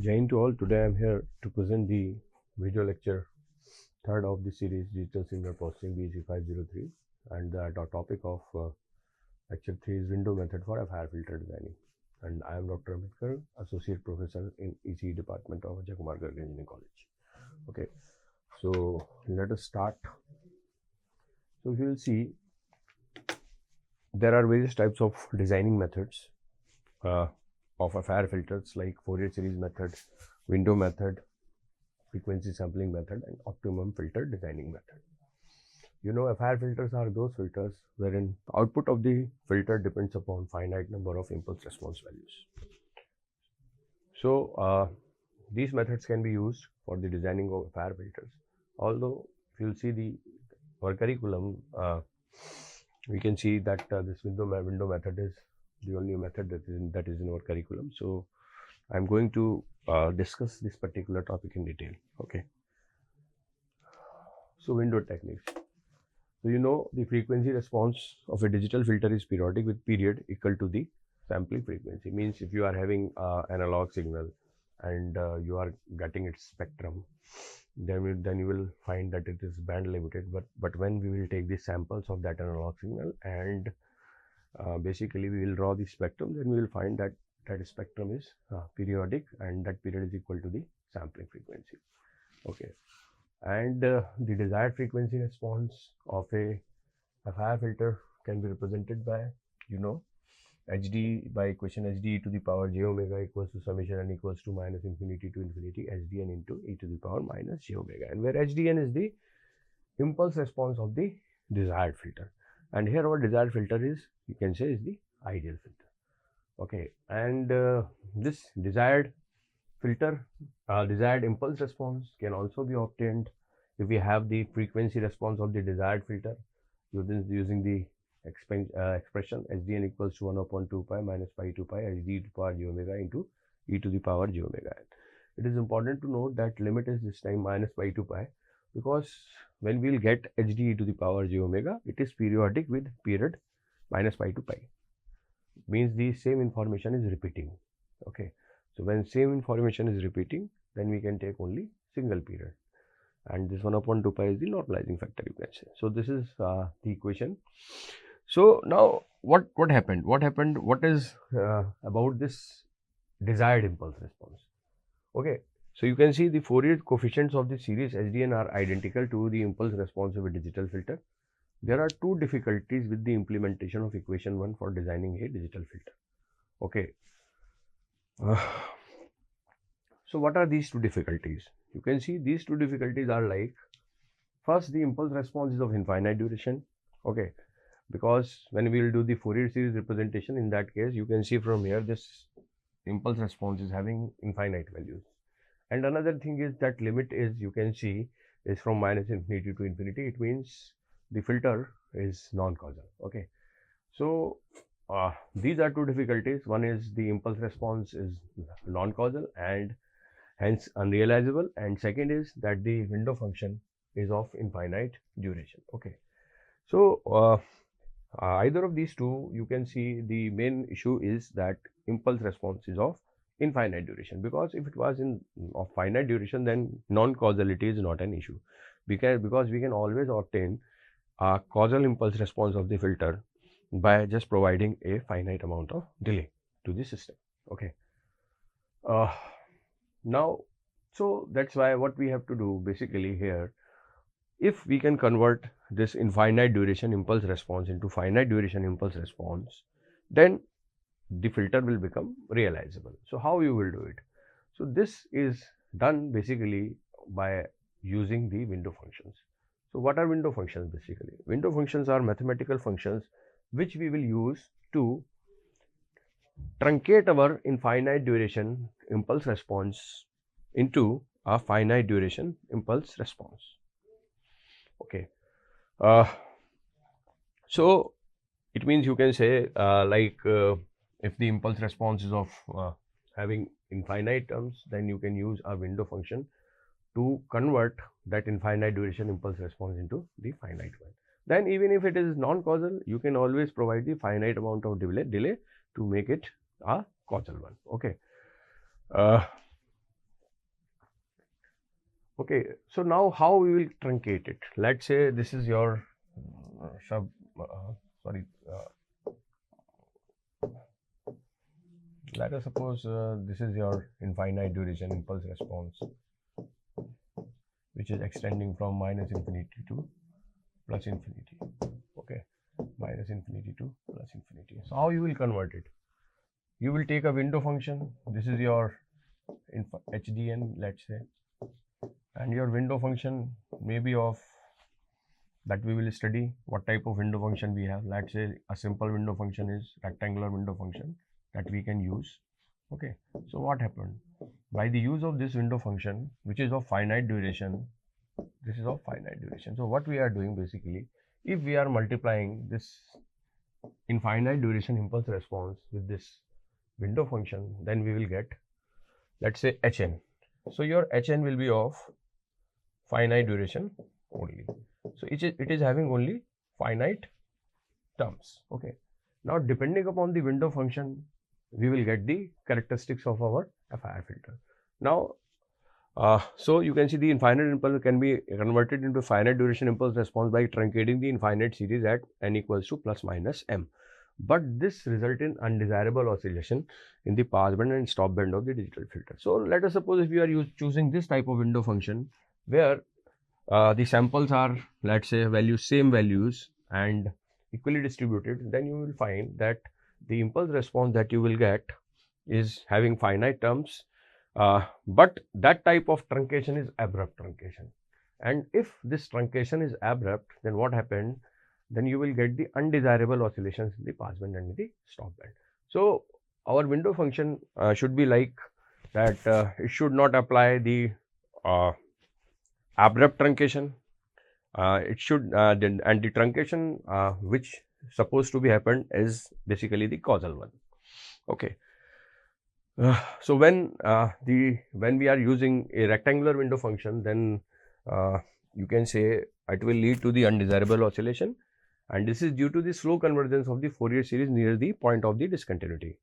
Jai Hind to all. Today I am here to present the video lecture third of the series Digital Signal Processing BC 503, and the topic of lecture 3 is window method for FIR filter designing. And I am Dr. Amit Garg, Associate Professor in ECE Department of Garg Engineering College. Okay, so let us start. So you will see there are various types of designing methods of FIR filters like Fourier series method, window method, frequency sampling method, and optimum filter designing method. You know, FIR filters are those filters wherein output of the filter depends upon finite number of impulse response values. So these methods can be used for the designing of FIR filters. Although if you see our curriculum, we can see that this window method is the only method that is in our curriculum. So I'm going to discuss this particular topic in detail. Okay. So window techniques. So you know, the frequency response of a digital filter is periodic with period equal to the sampling frequency. Means if you are having analog signal and you are getting its spectrum, then you will find that it is band limited. But when we will take the samples of that analog signal and basically we will draw the spectrum, then we will find that spectrum is periodic, and that period is equal to the sampling frequency. Okay, and the desired frequency response of a FIR filter can be represented by, you know, HD by equation HD to the power j omega equals to summation n equals to minus infinity to infinity HDN into e to the power minus j omega, and where HDN is the impulse response of the desired filter, and here our desired filter is, you can say, is the ideal filter. Okay, and this desired filter, desired impulse response can also be obtained if we have the frequency response of the desired filter using the expression HDN equals to 1 upon 2 pi minus pi to pi HD to the power j omega into e to the power j omega. It is important to note that limit is this time minus pi to pi, because when we will get HD e to the power j omega, it is periodic with period minus pi to pi. Means the same information is repeating. Okay, so when same information is repeating, then we can take only single period, and this 1 upon 2 pi is the normalizing factor, you can say. So this is the equation. So now what happened? What is about this desired impulse response? Okay, so you can see the Fourier coefficients of the series HDN are identical to the impulse response of a digital filter. There are two difficulties with the implementation of equation 1 for designing a digital filter. Okay, so what are these two difficulties? You can see these two difficulties are like, first, the impulse response is of infinite duration. Okay, because when we will do the Fourier series representation, in that case you can see from here this impulse response is having infinite values. And another thing is that limit is, you can see, is from minus infinity to infinity. It means the filter is non-causal. Okay, so these are two difficulties. One is the impulse response is non-causal and hence unrealizable, and second is that the window function is of infinite duration. Okay, so either of these two, you can see the main issue is that impulse response is of infinite duration, because if it was of finite duration, then non-causality is not an issue, because we can always obtain a causal impulse response of the filter by just providing a finite amount of delay to the system. Okay, now, so that's why what we have to do basically here, if we can convert this infinite duration impulse response into finite duration impulse response, then the filter will become realizable. So how you will do it? So this is done basically by using the window functions. So what are window functions basically? Window functions are mathematical functions which we will use to truncate our infinite duration impulse response into a finite duration impulse response. Okay, so it means, you can say, if the impulse response is of having infinite terms, then you can use a window function to convert that infinite duration impulse response into the finite one. Then even if it is non-causal, you can always provide the finite amount of delay to make it a causal one. Okay, Okay, so now how we will truncate it? Let's say this is your let us suppose this is your infinite duration impulse response, which is extending from minus infinity to plus infinity. Okay, minus infinity to plus infinity. So how you will convert it? You will take a window function. This is your HDN, let's say, and your window function may be of that we will study what type of window function we have. Let's say a simple window function is rectangular window function that we can use. Okay, so what happened? By the use of this window function, which is of finite duration, this is of finite duration. So what we are doing basically, if we are multiplying this infinite duration impulse response with this window function, then we will get, let's say, Hn. So your Hn will be of finite duration only. So it is having only finite terms. Okay. Now depending upon the window function, we will get the characteristics of our FIR filter. Now, so you can see the infinite impulse can be converted into finite duration impulse response by truncating the infinite series at n equals to plus minus m. But this results in undesirable oscillation in the pass band and stop band of the digital filter. So let us suppose if you are choosing this type of window function where the samples are, let's say, same values and equally distributed, then you will find that the impulse response that you will get is having finite terms, but that type of truncation is abrupt truncation. And if this truncation is abrupt, then what happened? Then you will get the undesirable oscillations in the pass band and the stop band. So our window function should be like that. It should not apply the abrupt truncation. It should and the truncation which supposed to be happened is basically the causal one. Okay. So when we are using a rectangular window function, then you can say it will lead to the undesirable oscillation, and this is due to the slow convergence of the Fourier series near the point of the discontinuity.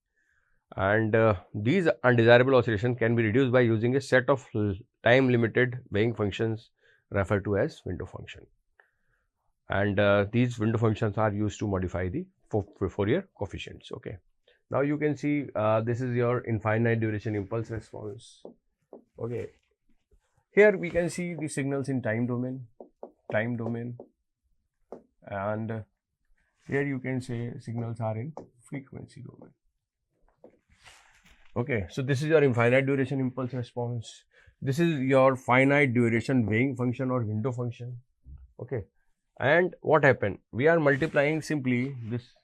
And these undesirable oscillations can be reduced by using a set of time limited weighing functions referred to as window function. And these window functions are used to modify the Fourier coefficients. Okay. Now you can see this is your infinite duration impulse response. Okay. Here we can see the signals in time domain, and here you can say signals are in frequency domain. Okay, so this is your infinite duration impulse response. This is your finite duration weighing function or window function. Okay, and what happened? We are multiplying simply this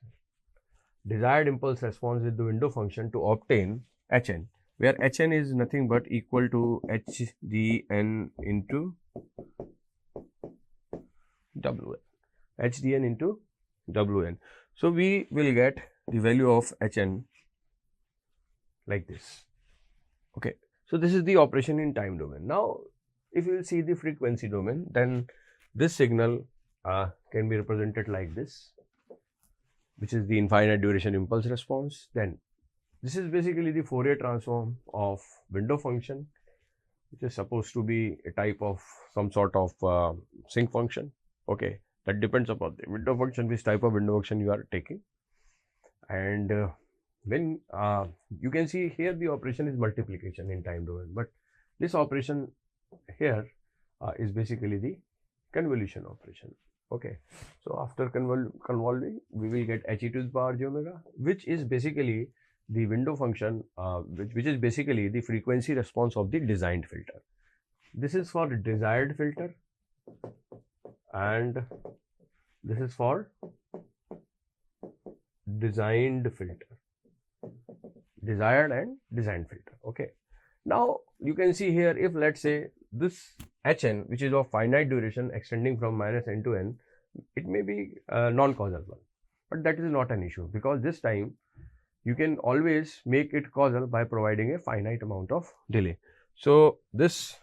desired impulse response with the window function to obtain Hn, where Hn is nothing but equal to Hdn into Wn. Hdn into Wn. So we will get the value of Hn like this. Okay, so this is the operation in time domain. Now if you will see the frequency domain, then this signal can be represented like this, which is the infinite duration impulse response. Then this is basically the Fourier transform of window function, which is supposed to be a type of some sort of sinc function. Okay, that depends upon the window function, which type of window function you are taking. And when you can see here the operation is multiplication in time domain, but this operation here is basically the convolution operation. Okay, so after convolving, we will get He to the power j omega, which is basically the window function, which is basically the frequency response of the designed filter. This is for desired filter, and this is for designed filter. Desired and designed filter. Okay, now you can see here, if let's say this Hn, which is of finite duration extending from minus n to n, it may be a non-causal one, but that is not an issue, because this time you can always make it causal by providing a finite amount of delay. So this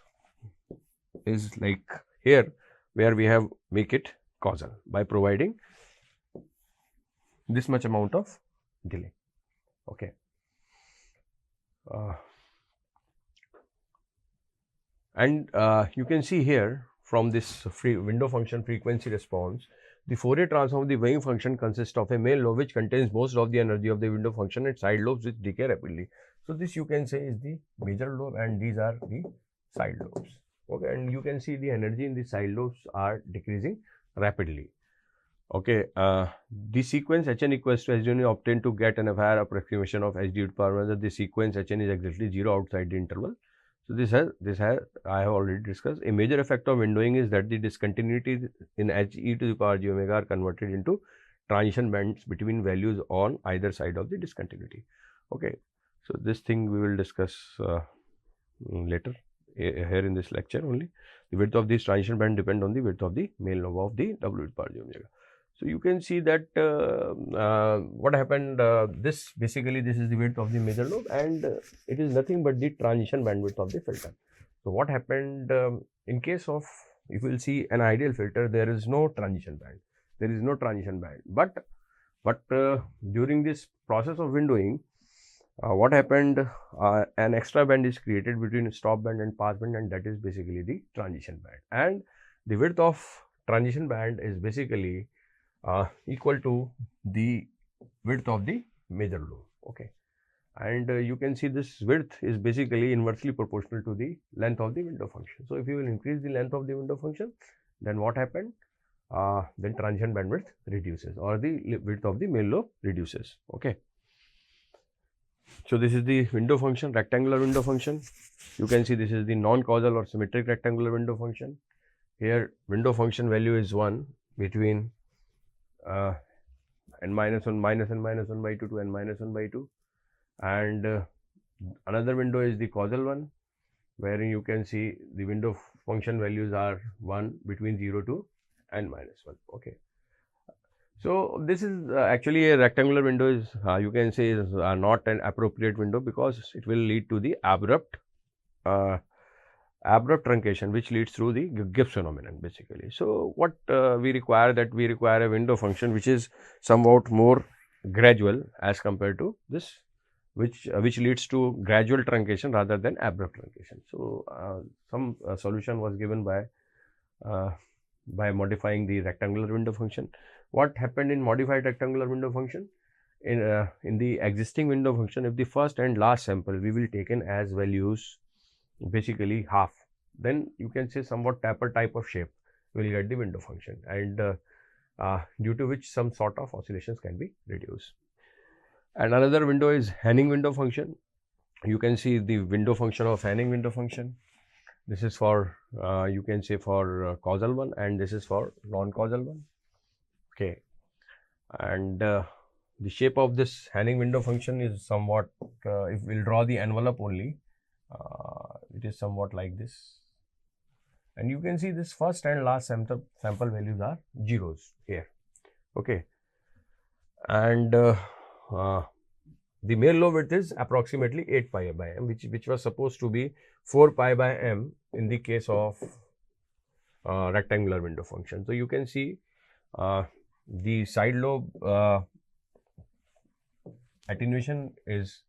is like here where we have make it causal by providing this much amount of delay. Okay. And you can see here from this window function frequency response, the Fourier transform of the wave function consists of a main lobe which contains most of the energy of the window function and side lobes which decay rapidly. So this you can say is the major lobe and these are the side lobes. Okay, and you can see the energy in the side lobes are decreasing rapidly. Okay, the sequence Hn equals to Hn obtained to get an FIR approximation of Hd to the power that the sequence Hn is exactly 0 outside the interval. So this has I have already discussed. A major effect of windowing is that the discontinuity in He to the power j omega are converted into transition bands between values on either side of the discontinuity. Okay, so this thing we will discuss later here in this lecture only. The width of this transition band depend on the width of the main lobe of the W to the power j omega. So you can see that what happened, this basically this is the width of the major lobe and it is nothing but the transition bandwidth of the filter. So what happened in case of, if you will see an ideal filter, there is no transition band, but during this process of windowing, what happened, an extra band is created between stop band and pass band and that is basically the transition band, and the width of transition band is basically equal to the width of the major lobe. Okay, and you can see this width is basically inversely proportional to the length of the window function. So if you will increase the length of the window function, then what happened, then transition bandwidth reduces or the width of the main lobe reduces. Okay, so this is the window function, rectangular window function. You can see this is the non-causal or symmetric rectangular window function. Here window function value is 1 between n minus 1 minus n minus 1 by 2 to n minus 1 by 2, and another window is the causal one, wherein you can see the window function values are 1 between 0 to n minus 1. Okay, so this is actually a rectangular window is you can say is not an appropriate window because it will lead to the abrupt truncation which leads through the Gibbs phenomenon basically. So what we require, that we require a window function which is somewhat more gradual as compared to this, which leads to gradual truncation rather than abrupt truncation. So some solution was given by modifying the rectangular window function. What happened in modified rectangular window function? In the existing window function, if the first and last sample we will taken as values basically half, then you can say somewhat taper type of shape will get the window function, and due to which some sort of oscillations can be reduced. And another window is Hanning window function. You can see the window function of Hanning window function. This is for you can say for causal one and this is for non-causal one. Okay, and the shape of this Hanning window function is somewhat, if we will draw the envelope only, it is somewhat like this, and you can see this first and last sample values are zeros here. Okay, and the main lobe width is approximately 8 pi by m, which was supposed to be 4 pi by m in the case of rectangular window function. So you can see the side lobe attenuation is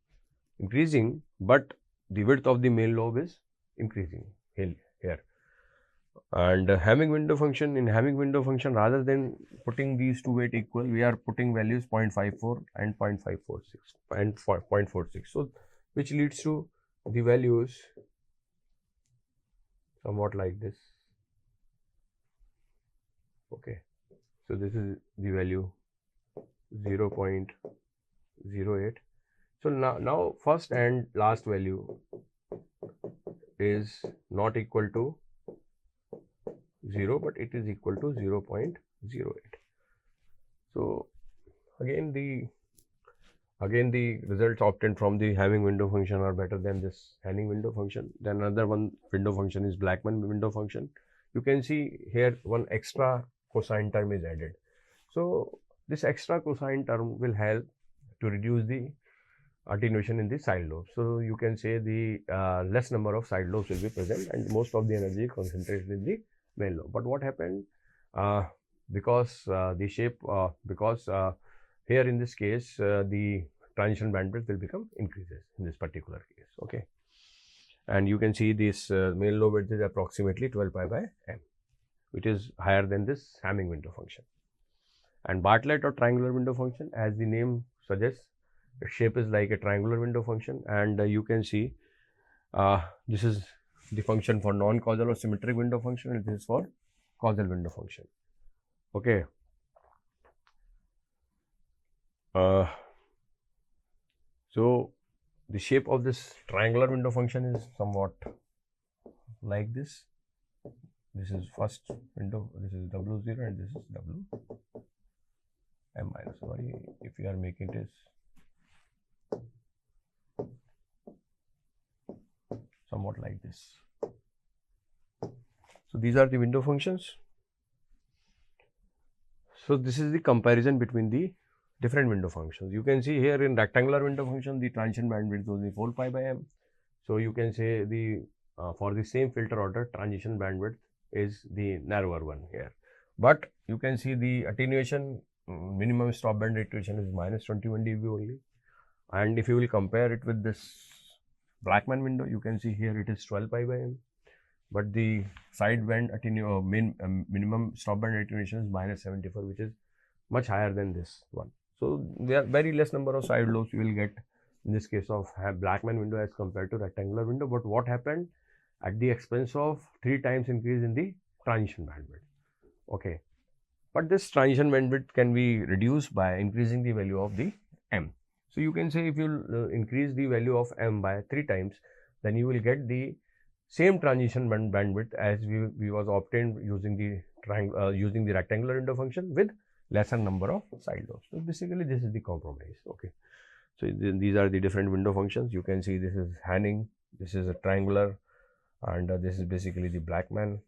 increasing, but the width of the main lobe is increasing here. And Hamming window function, in Hamming window function, rather than putting these two weight equal, we are putting values 0.54 and 0.546 and 0.46. So which leads to the values somewhat like this. Okay, so this is the value 0.08. So now first and last value is not equal to 0, but it is equal to 0.08. So again the results obtained from the Hamming window function are better than this Hanning window function. Then another one window function is Blackman window function. You can see here one extra cosine term is added. So this extra cosine term will help to reduce the attenuation in the side lobes. So you can say the less number of side lobes will be present and most of the energy concentrated in the main lobe. But what happened, because the shape, here in this case the transition bandwidth will become increases in this particular case. Okay, and you can see this main lobe width is approximately 12 pi by m, which is higher than this Hamming window function. And Bartlett or triangular window function, as the name suggests, its shape is like a triangular window function, and you can see this is the function for non-causal or symmetric window function, and this is for causal window function. Okay. So the shape of this triangular window function is somewhat like this. This is first window, this is W0 and this is W m minus. Sorry if you are making this somewhat like this. So these are the window functions. So this is the comparison between the different window functions. You can see here in rectangular window function, the transition bandwidth is only 4 pi by m. So you can say the for the same filter order, transition bandwidth is the narrower one here. But you can see the attenuation, minimum stop band attenuation is minus 21 dB only. And if you will compare it with this Blackman window, you can see here it is 12 pi by m. But the side band minimum stop band attenuation is minus 74, which is much higher than this one. So there are very less number of side lobes you will get in this case of Blackman window as compared to rectangular window. But what happened? At the expense of 3 times increase in the transition bandwidth. Okay. But this transition bandwidth can be reduced by increasing the value of the m. So you can say if you increase the value of m by 3 times, then you will get the same transition bandwidth as we was obtained using the rectangular window function with lesser number of side lobes. So basically this is the compromise. Okay. So these are the different window functions. You can see this is Hanning, this is a triangular, and this is basically the Blackman,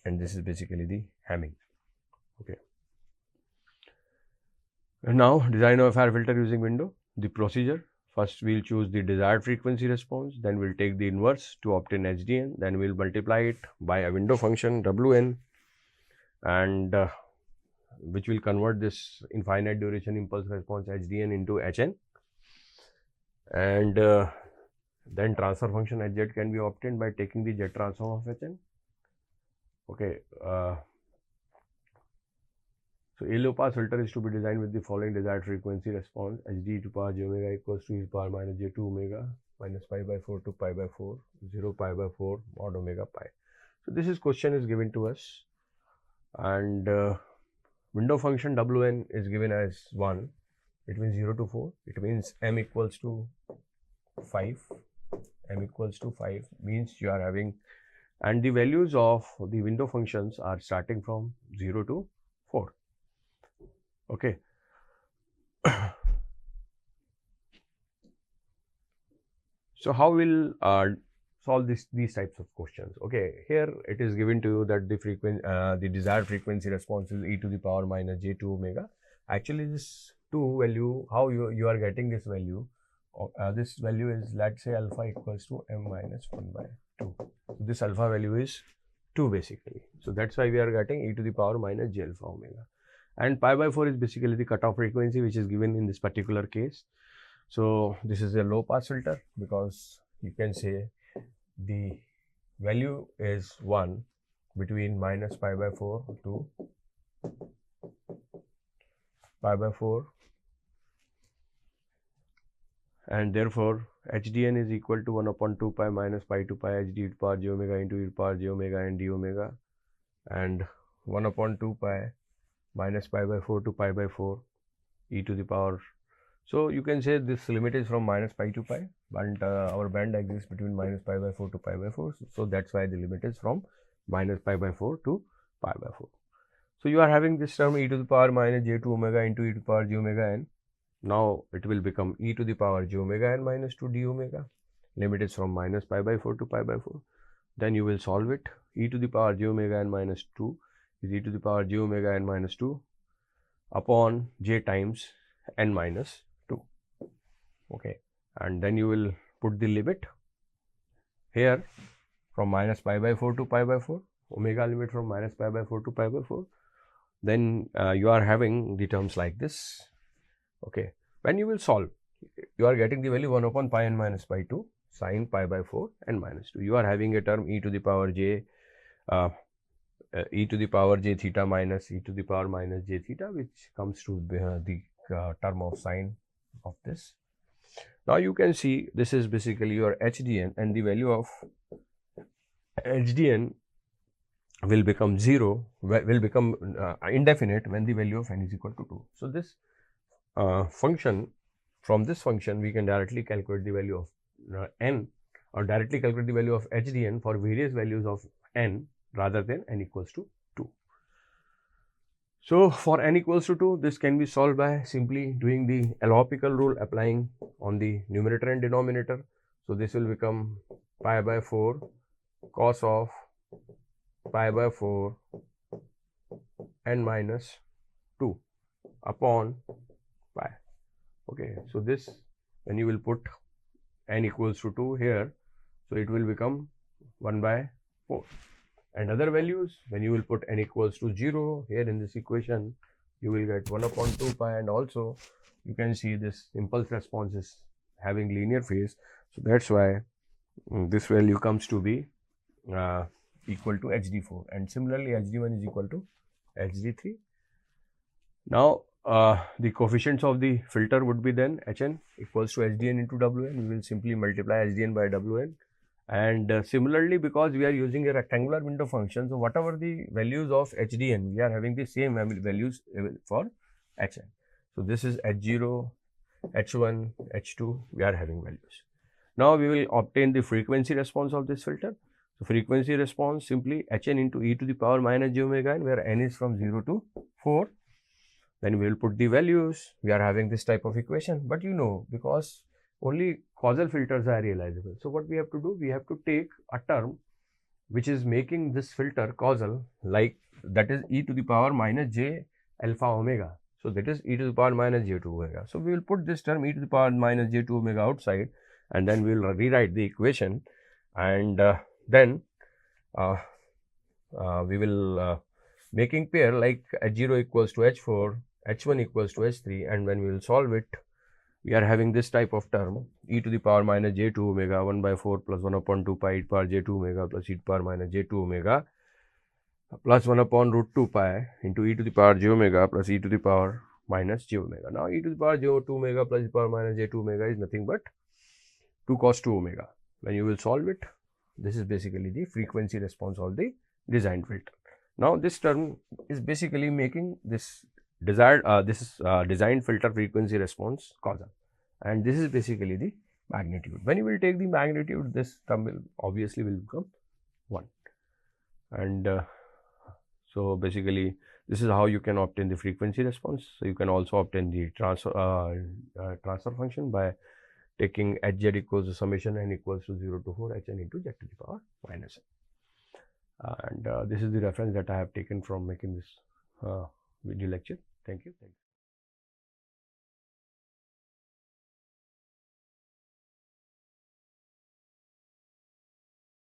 and this is basically the Hamming. Okay. And now design of FIR filter using window. The procedure: first we'll choose the desired frequency response, then we'll take the inverse to obtain HDN, then we'll multiply it by a window function Wn, and which will convert this infinite duration impulse response HDN into Hn, and then transfer function Hz can be obtained by taking the Z transform of Hn. Okay. So a low pass filter is to be designed with the following desired frequency response: Hd e to power j omega equals to e to power minus j2 omega minus pi by 4 to pi by 4, 0 pi by 4 mod omega pi. So this is question is given to us, and window function Wn is given as 1 between 0 to 4. It means m equals to 5. M equals to 5 means you are having, and the values of the window functions are starting from 0 to 4. Okay. So how will solve these types of questions? Okay, here it is given to you that the desired frequency response is e to the power minus j2 omega. Actually, this 2 value, how you are getting this value? This value is, let's say, alpha equals to m minus 1 by 2. So this alpha value is 2 basically. So that's why we are getting e to the power minus j alpha omega. And pi by 4 is basically the cutoff frequency which is given in this particular case. So this is a low pass filter because you can say the value is 1 between minus pi by 4 to pi by 4, and therefore HDN is equal to 1 upon 2 pi minus pi to pi Hd e to power j omega into e to power j omega and d omega, and 1 upon 2 pi minus pi by 4 to pi by 4 e to the power. So you can say this limit is from minus pi to pi, and our band exists between minus pi by 4 to pi by 4. So that's why the limit is from minus pi by 4 to pi by 4. So you are having this term e to the power minus j2 omega into e to the power j omega n. Now it will become e to the power j omega n minus 2 d omega. Limit is from minus pi by 4 to pi by 4. Then you will solve it. E to the power j omega n minus 2 is e to the power j omega n minus 2 upon j times n minus 2. Okay, and then you will put the limit here from minus pi by 4 to pi by 4, omega limit from minus pi by 4 to pi by 4. Then you are having the terms like this. Okay, when you will solve, you are getting the value 1 upon pi n minus pi to sine pi by 4 n minus 2. You are having a term e to the power j theta minus e to the power minus j theta, which comes to the term of sine of this. Now you can see this is basically your HDN, and the value of HDN will become 0, will become indefinite when the value of n is equal to 2. So this function, from this function we can directly calculate the value of n, or directly calculate the value of HDN for various values of n rather than n equals to 2. So for n equals to 2, this can be solved by simply doing the L'Hopital rule, applying on the numerator and denominator. So this will become pi by 4 cos of pi by 4 n minus 2 upon pi. Okay, so this, when you will put n equals to 2 here, so it will become 1 by 4. And other values, when you will put n equals to 0 here in this equation, you will get 1 upon 2 pi, and also you can see this impulse response is having linear phase. So that's why this value comes to be equal to HD4, and similarly HD1 is equal to HD3. Now the coefficients of the filter would be then Hn equals to HDN into Wn. We will simply multiply HDN by Wn, and similarly, because we are using a rectangular window function, so whatever the values of HDN, we are having the same values for Hn. So this is H0, H1, H2, we are having values. Now we will obtain the frequency response of this filter. So frequency response simply Hn into e to the power minus j omega n, where n is from 0 to 4. Then we will put the values. We are having this type of equation, but you know, because only causal filters are realizable. So what we have to do, we have to take a term which is making this filter causal, like that is e to the power minus j alpha omega. So that is e to the power minus j2 omega. So we will put this term e to the power minus j2 omega outside, and then we will rewrite the equation, and then we will making pair like H0 equals to H4, H1 equals to H3, and when we will solve it, we are having this type of term e to the power minus j2 omega 1 by 4 plus 1 upon 2 pi e to the power j2 omega plus e to the power minus j2 omega plus 1 upon root 2 pi into e to the power j omega plus e to the power minus j omega. Now e to the power j2 omega plus e to the power minus j2 omega is nothing but 2 cos 2 omega. When you will solve it, this is basically the frequency response of the designed filter. Now this term is basically making this desired designed filter frequency response causal, and this is basically the magnitude. When you will take the magnitude, this term will obviously become 1, and so basically this is how you can obtain the frequency response. So you can also obtain the transfer function by taking Hz equals to summation n equals to 0 to 4 Hn into z to the power minus n. And this is the reference that I have taken from making this video lecture. Thank you.